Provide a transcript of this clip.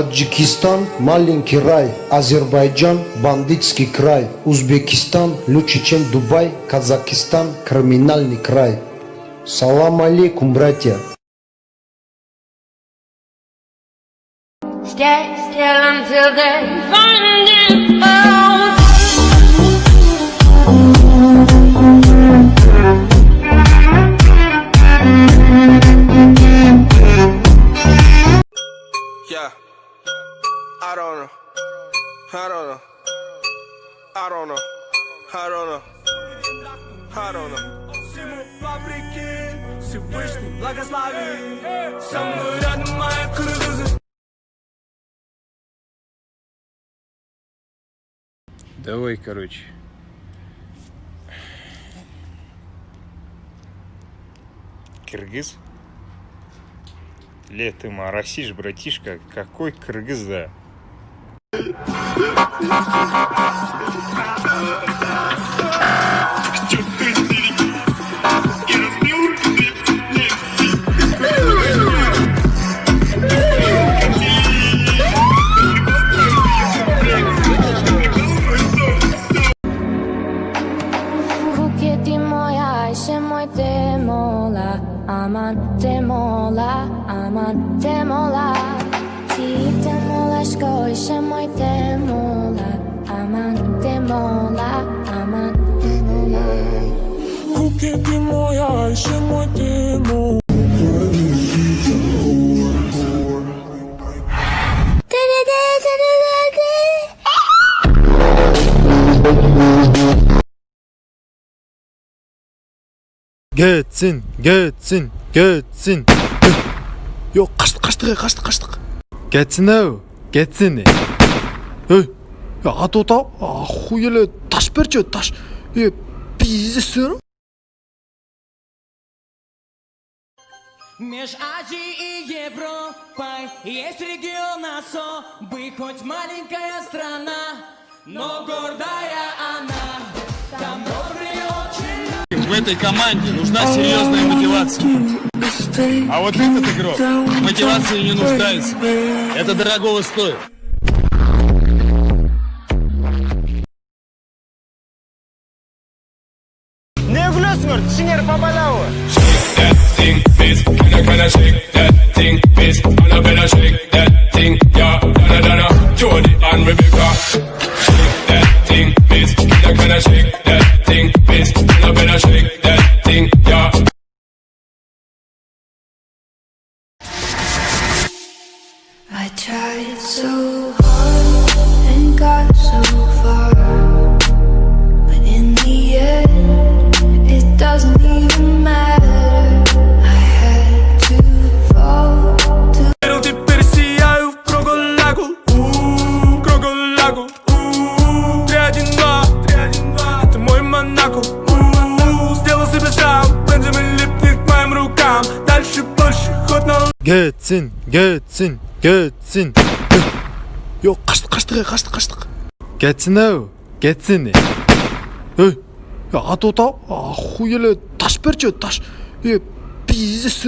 Таджикистан – маленький рай, Азербайджан – бандитский край, Узбекистан – лучше, чем Дубай, Казахстан – криминальный край. Салам алейкум, братья. Stay still until they find it out. Yeah, I don't know, I don't know, I don't know, I don't know, I don't know. Всему вопреки, Всевышний благослови, со мной рядом мои кыргызы. Давай, короче. Кыргыз? Ты марасишь, братишка, какой кыргыз, да? Aman demola, ti demola, skoise moj demola, aman demola, aman demola. Ruke ti moja, Ajše moj demo. Geçsin, geçsin, geçsin. Yok, kaçtık. Geçsin ау, geçsin. Ey, ya at ota, охуели, taş берче, taş. Пиздец. Меж Азией и Европой есть регион особый, хоть маленькая страна, но гордая она. Там добрый очень. В этой команде нужна серьезная мотивация. А вот этот игрок в мотивации не нуждается. Это дорогого стоит. Ne gülüyorsun? Şiner babalao. Shake that thing, miss. Can I shake that thing, miss? I better shake that thing, yeah. Donna, Jody and Rebecca. Shake that thing, miss. Can I shake that thing, miss? I better shake that thing, yeah. I tried so hard and got so far, but in the end, it doesn't even matter. I had to fall to. Pero теперь сияю в Кругу-Лагу, Кругу-Лагу, 3-1-2, это мой Монако, сделал себе сам, Бенджамин липнет к моим рукам, дальше больше, ход на... Geçsin, geçsin, geçsin. Yok, kaçtık. Geçsin ау, geçsin. Ey, ya at ota, охуели, taş берче, taş. Пиздец.